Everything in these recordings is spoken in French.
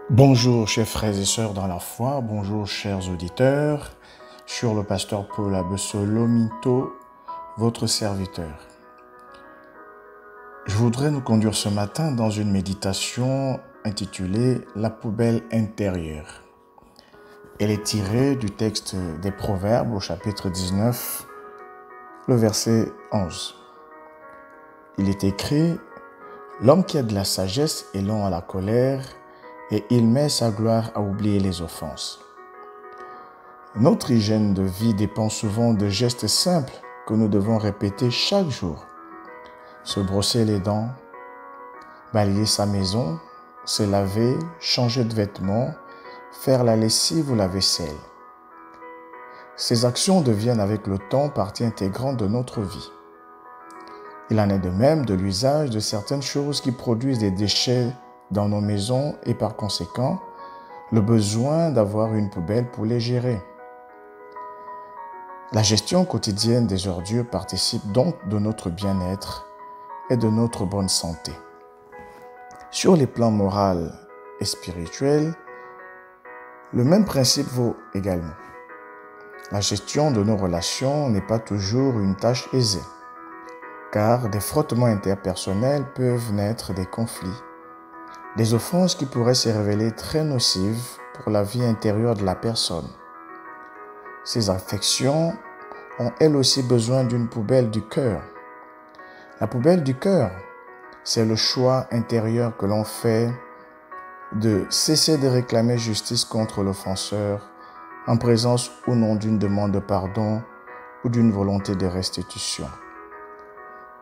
Bonjour chers frères et sœurs dans la foi, bonjour chers auditeurs, je suis le pasteur Paul Abessolomito, votre serviteur. Je voudrais nous conduire ce matin dans une méditation intitulée « La poubelle intérieure ». Elle est tirée du texte des Proverbes au chapitre 19, le verset 11. Il est écrit « L'homme qui a de la sagesse est lent à la colère, et il met sa gloire à oublier les offenses. » Notre hygiène de vie dépend souvent de gestes simples que nous devons répéter chaque jour. Se brosser les dents, balayer sa maison, se laver, changer de vêtements, faire la lessive ou la vaisselle. Ces actions deviennent avec le temps partie intégrante de notre vie. Il en est de même de l'usage de certaines choses qui produisent des déchets dans nos maisons et par conséquent, le besoin d'avoir une poubelle pour les gérer. La gestion quotidienne des ordures participe donc de notre bien-être et de notre bonne santé. Sur les plans moral et spirituel, le même principe vaut également. La gestion de nos relations n'est pas toujours une tâche aisée, car des frottements interpersonnels peuvent naître des conflits, des offenses qui pourraient se révéler très nocives pour la vie intérieure de la personne. Ces affections ont elles aussi besoin d'une poubelle du cœur. La poubelle du cœur, c'est le choix intérieur que l'on fait de cesser de réclamer justice contre l'offenseur en présence ou non d'une demande de pardon ou d'une volonté de restitution.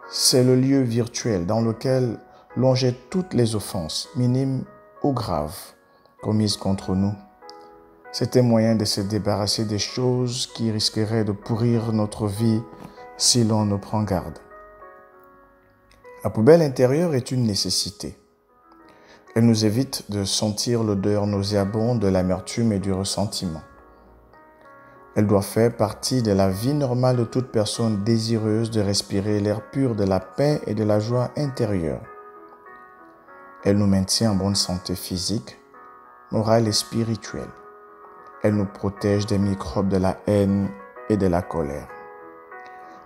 C'est le lieu virtuel dans lequel l'on jette toutes les offenses, minimes ou graves, commises contre nous. C'est un moyen de se débarrasser des choses qui risqueraient de pourrir notre vie si l'on ne prend garde. La poubelle intérieure est une nécessité. Elle nous évite de sentir l'odeur nauséabonde de l'amertume et du ressentiment. Elle doit faire partie de la vie normale de toute personne désireuse de respirer l'air pur de la paix et de la joie intérieure. Elle nous maintient en bonne santé physique, morale et spirituelle. Elle nous protège des microbes de la haine et de la colère.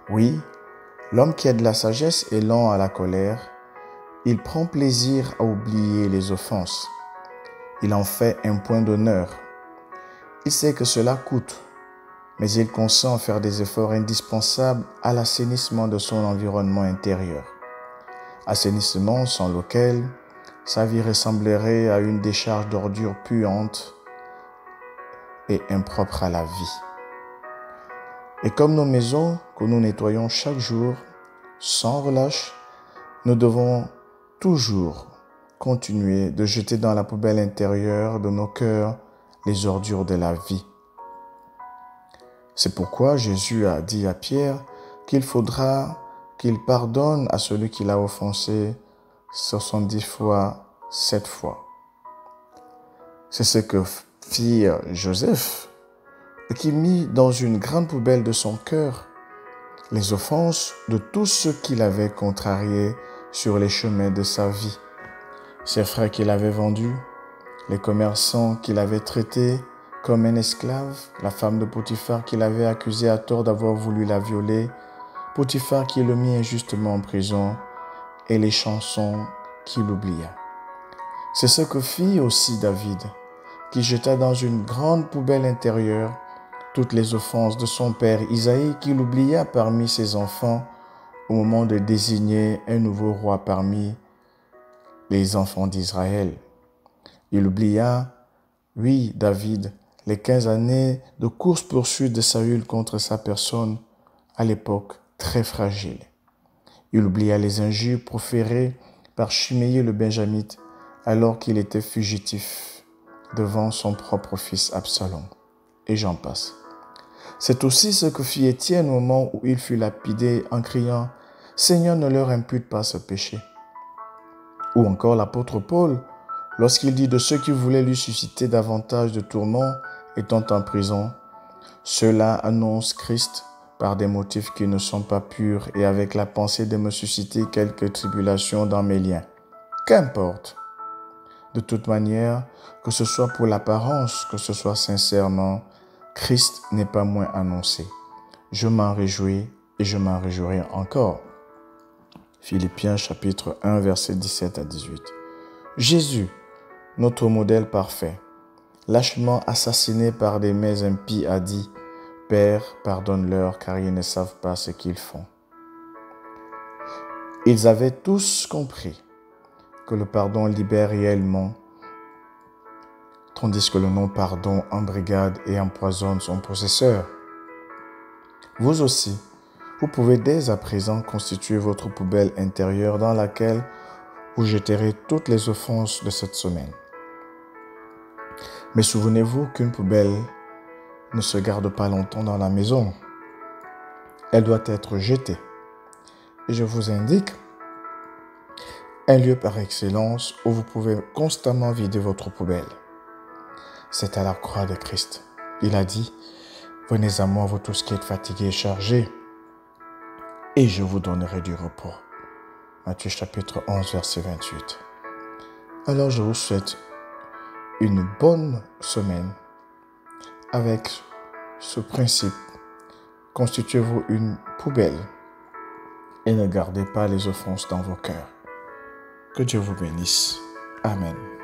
Oui, l'homme qui a de la sagesse est lent à la colère. Il prend plaisir à oublier les offenses. Il en fait un point d'honneur. Il sait que cela coûte, mais il consent à faire des efforts indispensables à l'assainissement de son environnement intérieur. Assainissement sans lequel sa vie ressemblerait à une décharge d'ordures puantes et impropre à la vie. Et comme nos maisons que nous nettoyons chaque jour, sans relâche, nous devons toujours continuer de jeter dans la poubelle intérieure de nos cœurs les ordures de la vie. C'est pourquoi Jésus a dit à Pierre qu'il faudra qu'il pardonne à celui qui l'a offensé 70 fois, 7 fois. C'est ce que fit Joseph, qui mit dans une grande poubelle de son cœur les offenses de tous ceux qu'il avait contrariés sur les chemins de sa vie. Ses frères qu'il avait vendus, les commerçants qu'il avait traités comme un esclave, la femme de Potiphar qu'il avait accusée à tort d'avoir voulu la violer, Potiphar qui le mit injustement en prison, et les chansons qu'il oublia. C'est ce que fit aussi David, qui jeta dans une grande poubelle intérieure toutes les offenses de son père Isaïe qu'il oublia parmi ses enfants au moment de désigner un nouveau roi parmi les enfants d'Israël. Il oublia, oui, David, les 15 années de course-poursuite de Saül contre sa personne, à l'époque très fragile. Il oublia les injures proférées par Chiméi le Benjamite alors qu'il était fugitif devant son propre fils Absalom. Et j'en passe. C'est aussi ce que fit Étienne au moment où il fut lapidé en criant « Seigneur, ne leur impute pas ce péché ». Ou encore l'apôtre Paul, lorsqu'il dit de ceux qui voulaient lui susciter davantage de tourments étant en prison, « Ceux-là annoncent Christ par des motifs qui ne sont pas purs et avec la pensée de me susciter quelques tribulations dans mes liens. » Qu'importe. De toute manière, que ce soit pour l'apparence, que ce soit sincèrement, Christ n'est pas moins annoncé. Je m'en réjouis et je m'en réjouirai encore. Philippiens chapitre 1, versets 17 à 18. Jésus, notre modèle parfait, lâchement assassiné par des mains impies, a dit « Père, pardonne-leur car ils ne savent pas ce qu'ils font. » Ils avaient tous compris que le pardon libère réellement, tandis que le non-pardon embrigade et empoisonne son possesseur. Vous aussi, vous pouvez dès à présent constituer votre poubelle intérieure dans laquelle vous jeterez toutes les offenses de cette semaine. Mais souvenez-vous qu'une poubelle ne se garde pas longtemps dans la maison. Elle doit être jetée. Et je vous indique un lieu par excellence où vous pouvez constamment vider votre poubelle. C'est à la croix de Christ. Il a dit « Venez à moi, vous tous qui êtes fatigués et chargés, et je vous donnerai du repos. » Matthieu chapitre 11, verset 28. Alors je vous souhaite une bonne semaine avec ce principe. Constituez-vous une poubelle et ne gardez pas les offenses dans vos cœurs. Que Dieu vous bénisse. Amen.